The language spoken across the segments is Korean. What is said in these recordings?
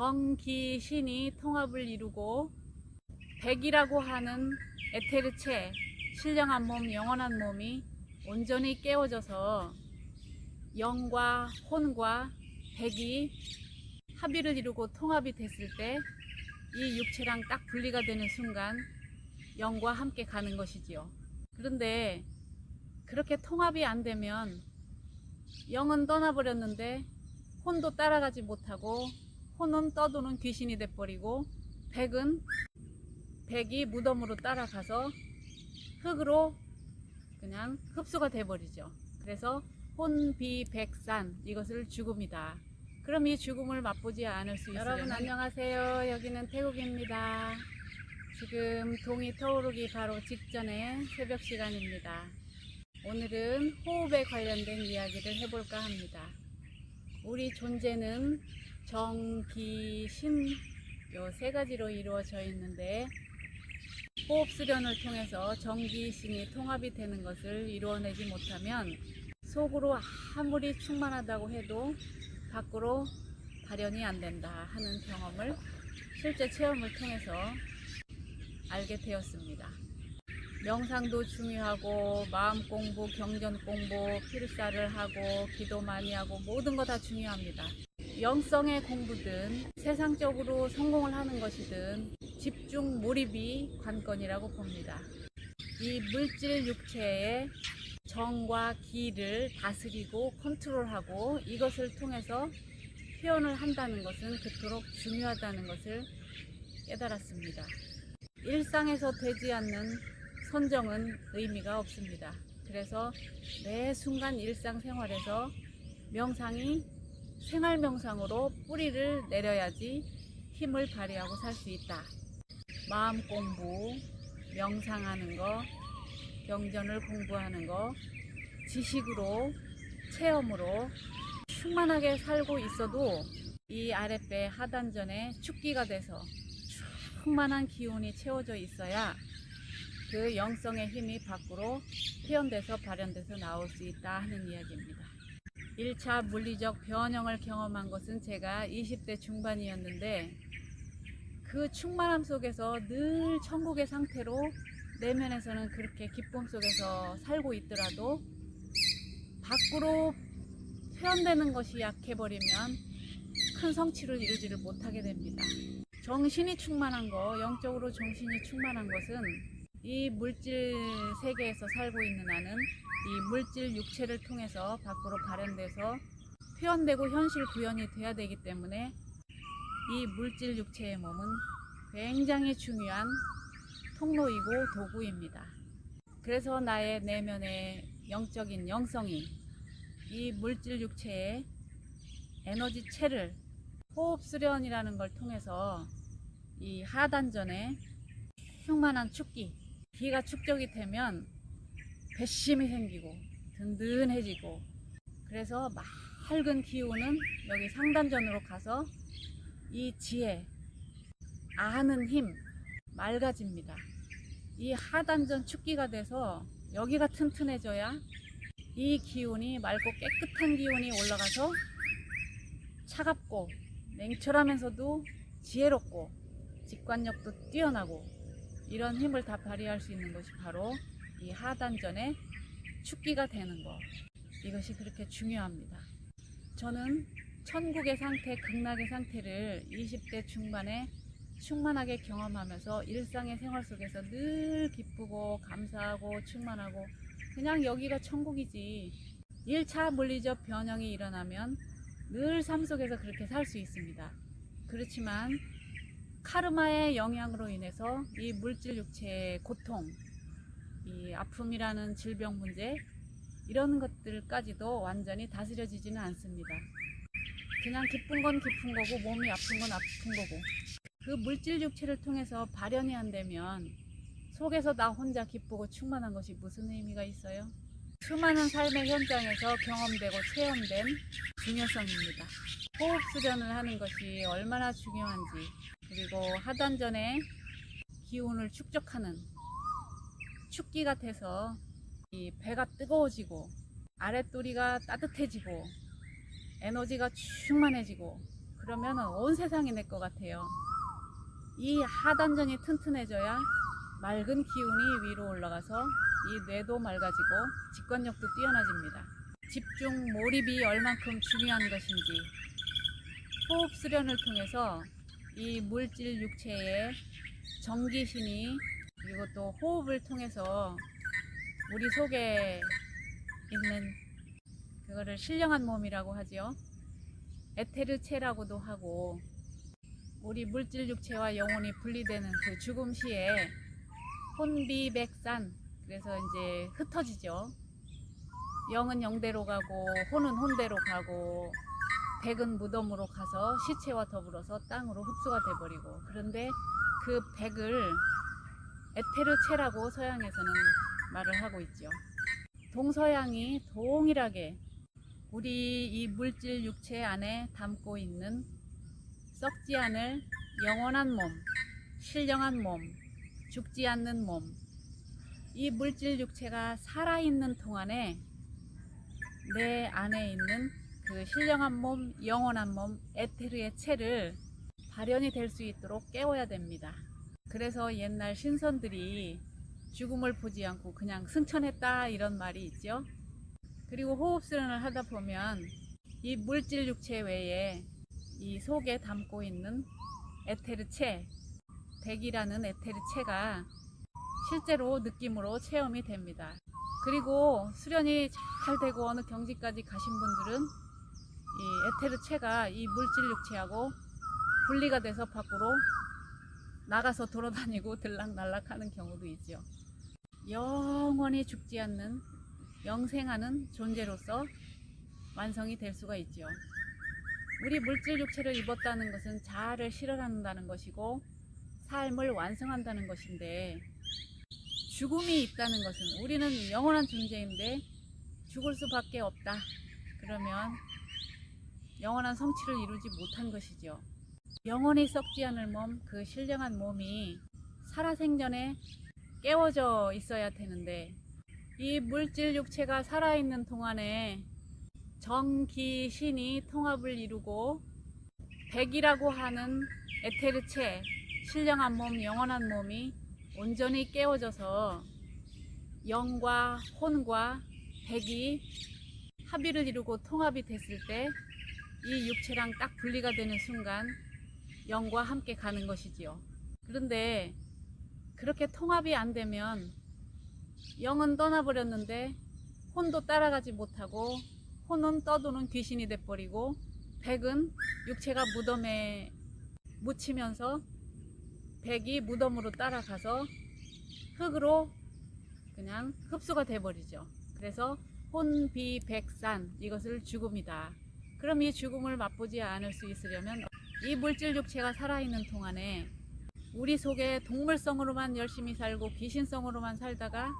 정기신이 통합을 이루고 백이라고 하는 에테르체, 신령한 몸, 영원한 몸이 온전히 깨워져서 영과 혼과 백이 합의를 이루고 통합이 됐을 때 이 육체랑 딱 분리가 되는 순간 영과 함께 가는 것이지요. 그런데 그렇게 통합이 안 되면 영은 떠나버렸는데 혼도 따라가지 못하고 혼은 떠도는 귀신이 돼버리고 백이 무덤으로 따라가서 흙으로 그냥 흡수가 돼버리죠. 그래서 혼비백산, 이것을 죽음이다. 그럼 이 죽음을 맛보지 않을 수 있어요. 여러분 안녕하세요. 여기는 태국입니다. 지금 동이 터오르기 바로 직전의 새벽 시간입니다. 오늘은 호흡에 관련된 이야기를 해볼까 합니다. 우리 존재는 정, 기, 신, 요 세 가지로 이루어져 있는데 호흡 수련을 통해서 정기, 신이 통합이 되는 것을 이루어내지 못하면 속으로 아무리 충만하다고 해도 밖으로 발현이 안 된다 하는 경험을 실제 체험을 통해서 알게 되었습니다. 명상도 중요하고 마음 공부, 경전 공부, 필사를 하고 기도 많이 하고 모든 거 다 중요합니다. 영성의 공부든 세상적으로 성공을 하는 것이든 집중 몰입이 관건이라고 봅니다. 이 물질 육체의 정과 기를 다스리고 컨트롤하고 이것을 통해서 표현을 한다는 것은 그토록 중요하다는 것을 깨달았습니다. 일상에서 되지 않는 선정은 의미가 없습니다. 그래서 매 순간 일상생활에서 명상이 생활 명상으로 뿌리를 내려야지 힘을 발휘하고 살 수 있다. 마음 공부, 명상하는 거, 경전을 공부하는 거, 지식으로, 체험으로 충만하게 살고 있어도 이 아랫배 하단전에 축기가 돼서 충만한 기운이 채워져 있어야 그 영성의 힘이 밖으로 표현돼서 발현돼서 나올 수 있다 하는 이야기입니다. 1차 물리적 변형을 경험한 것은 제가 20대 중반이었는데 그 충만함 속에서 늘 천국의 상태로 내면에서는 그렇게 기쁨 속에서 살고 있더라도 밖으로 표현되는 것이 약해버리면 큰 성취를 이루지를 못하게 됩니다. 정신이 충만한 거, 영적으로 정신이 충만한 것은 이 물질 세계에서 살고 있는 나는 이 물질 육체를 통해서 밖으로 발현돼서 표현되고 현실 구현이 돼야 되기 때문에 이 물질 육체의 몸은 굉장히 중요한 통로이고 도구입니다. 그래서 나의 내면의 영적인 영성이 이 물질 육체의 에너지체를 호흡 수련이라는 걸 통해서 이 하단전에 충만한 축기, 기가 축적이 되면 배심이 생기고 든든해지고 그래서 맑은 기운은 여기 상단전으로 가서 이 지혜, 아는 힘 맑아집니다. 이 하단전 축기가 돼서 여기가 튼튼해져야 이 기운이 맑고 깨끗한 기운이 올라가서 차갑고 냉철하면서도 지혜롭고 직관력도 뛰어나고 이런 힘을 다 발휘할 수 있는 것이 바로 이 하단전의 축기가 되는 것, 이것이 그렇게 중요합니다. 저는 천국의 상태, 극락의 상태를 20대 중반에 충만하게 경험하면서 일상의 생활 속에서 늘 기쁘고 감사하고 충만하고 그냥 여기가 천국이지 1차 물리적 변형이 일어나면 늘 삶 속에서 그렇게 살 수 있습니다. 그렇지만 카르마의 영향으로 인해서 이 물질 육체의 고통, 이 아픔이라는 질병 문제 이런 것들까지도 완전히 다스려지지는 않습니다. 그냥 기쁜 건 기쁜 거고 몸이 아픈 건 아픈 거고 그 물질 육체를 통해서 발현이 안 되면 속에서 나 혼자 기쁘고 충만한 것이 무슨 의미가 있어요? 수많은 삶의 현장에서 경험되고 체험된 중요성입니다. 호흡 수련을 하는 것이 얼마나 중요한지, 그리고 하단전에 기운을 축적하는 축기가 돼서 이 배가 뜨거워지고 아랫도리가 따뜻해지고 에너지가 충만해지고 그러면 온 세상이 내 것 같아요. 이 하단전이 튼튼해져야 맑은 기운이 위로 올라가서 이 뇌도 맑아지고 직관력도 뛰어나집니다. 집중 몰입이 얼만큼 중요한 것인지 호흡 수련을 통해서 이 물질 육체의 정기신이 그리고 또 호흡을 통해서 우리 속에 있는 그거를 신령한 몸이라고 하죠. 에테르체라고도 하고 우리 물질 육체와 영혼이 분리되는 그 죽음 시에 혼비백산, 그래서 이제 흩어지죠. 영은 영대로 가고 혼은 혼대로 가고 백은 무덤으로 가서 시체와 더불어서 땅으로 흡수가 돼버리고, 그런데 그 백을 에테르체라고 서양에서는 말을 하고 있죠. 동서양이 동일하게 우리 이 물질 육체 안에 담고 있는 썩지 않을 영원한 몸, 신령한 몸, 죽지 않는 몸, 이 물질 육체가 살아있는 동안에 내 안에 있는 그 신령한 몸, 영원한 몸, 에테르의 체를 발현이 될 수 있도록 깨워야 됩니다. 그래서 옛날 신선들이 죽음을 보지 않고 그냥 승천했다 이런 말이 있죠. 그리고 호흡 수련을 하다 보면 이 물질 육체 외에 이 속에 담고 있는 에테르체, 백이라는 에테르체가 실제로 느낌으로 체험이 됩니다. 그리고 수련이 잘 되고 어느 경지까지 가신 분들은 이 에테르체가 이 물질 육체하고 분리가 돼서 밖으로 나가서 돌아다니고 들락날락 하는 경우도 있죠. 영원히 죽지 않는 영생하는 존재로서 완성이 될 수가 있죠. 우리 물질 육체를 입었다는 것은 자아를 실현한다는 것이고 삶을 완성한다는 것인데, 죽음이 있다는 것은 우리는 영원한 존재인데 죽을 수밖에 없다. 그러면 영원한 성취를 이루지 못한 것이죠. 영원히 썩지 않을 몸, 그 신령한 몸이 살아생전에 깨워져 있어야 되는데, 이 물질 육체가 살아있는 동안에 정기신이 통합을 이루고 백이라고 하는 에테르체, 신령한 몸, 영원한 몸이 온전히 깨워져서 영과 혼과 백이 합의를 이루고 통합이 됐을 때 이 육체랑 딱 분리가 되는 순간 영과 함께 가는 것이지요. 그런데 그렇게 통합이 안 되면 영은 떠나버렸는데 혼도 따라가지 못하고 혼은 떠도는 귀신이 돼버리고 백은 육체가 무덤에 묻히면서 백이 무덤으로 따라가서 흙으로 그냥 흡수가 돼버리죠. 그래서 혼비백산, 이것을 죽음이다. 그럼 이 죽음을 맛보지 않을 수 있으려면 이 물질 육체가 살아있는 동안에 우리 속에 동물성으로만 열심히 살고 귀신성으로만 살다가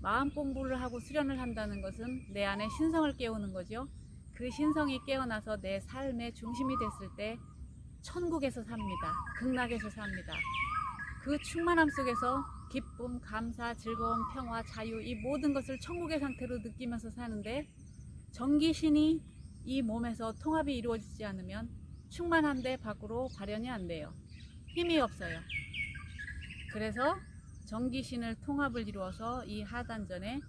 마음 공부를 하고 수련을 한다는 것은 내 안에 신성을 깨우는 거죠. 그 신성이 깨어나서 내 삶의 중심이 됐을 때 천국에서 삽니다. 극락에서 삽니다. 그 충만함 속에서 기쁨, 감사, 즐거움, 평화, 자유, 이 모든 것을 천국의 상태로 느끼면서 사는데, 정기신이 이 몸에서 통합이 이루어지지 않으면 충만한데 밖으로 발현이 안 돼요. 힘이 없어요. 그래서 정기신을 통합을 이루어서 이 하단전에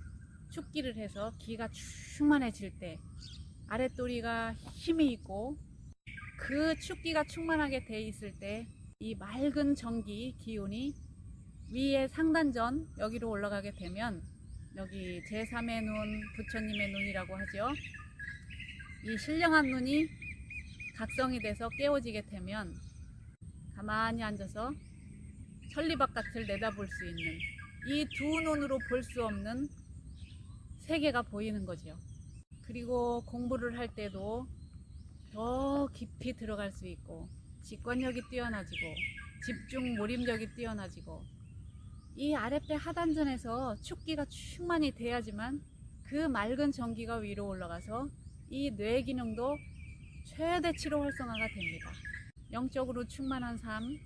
축기를 해서 기가 충만해질 때, 아랫도리가 힘이 있고 그 축기가 충만하게 돼 있을 때 이 맑은 정기 기운이 위에 상단전 여기로 올라가게 되면, 여기 제3의 눈, 부처님의 눈이라고 하죠. 이 신령한 눈이 각성이 돼서 깨워지게 되면 가만히 앉아서 천리바깥을 내다볼 수 있는, 이 두 눈으로 볼 수 없는 세계가 보이는 거죠. 그리고 공부를 할 때도 더 깊이 들어갈 수 있고 직관력이 뛰어나지고 집중 몰입력이 뛰어나지고, 이 아랫배 하단전에서 축기가 충만히 돼야지만 그 맑은 전기가 위로 올라가서 이 뇌 기능도 최대치로 활성화가 됩니다. 영적으로 충만한 삶,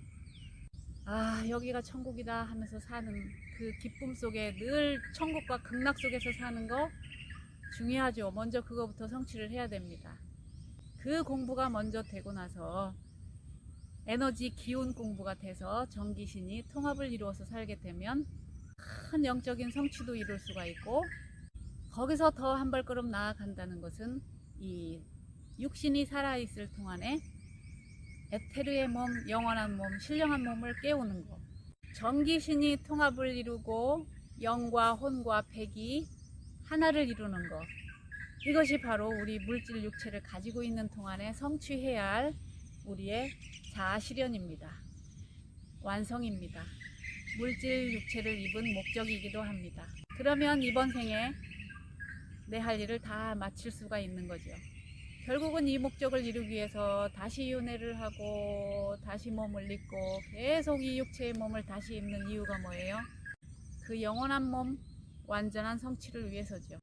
아 여기가 천국이다 하면서 사는 그 기쁨 속에, 늘 천국과 극락 속에서 사는 거 중요하죠. 먼저 그거부터 성취를 해야 됩니다. 그 공부가 먼저 되고 나서 에너지 기운 공부가 돼서 정기신이 통합을 이루어서 살게 되면 큰 영적인 성취도 이룰 수가 있고, 거기서 더 한 발걸음 나아간다는 것은 이 육신이 살아있을 동안에 에테르의 몸, 영원한 몸, 신령한 몸을 깨우는 것. 정기신이 통합을 이루고 영과 혼과 백이 하나를 이루는 것. 이것이 바로 우리 물질 육체를 가지고 있는 동안에 성취해야 할 우리의 자아실현입니다. 완성입니다. 물질 육체를 입은 목적이기도 합니다. 그러면 이번 생에 내 할 일을 다 마칠 수가 있는 거죠. 결국은 이 목적을 이루기 위해서 다시 윤회를 하고 다시 몸을 입고 계속 이 육체의 몸을 다시 입는 이유가 뭐예요? 그 영원한 몸, 완전한 성취를 위해서죠.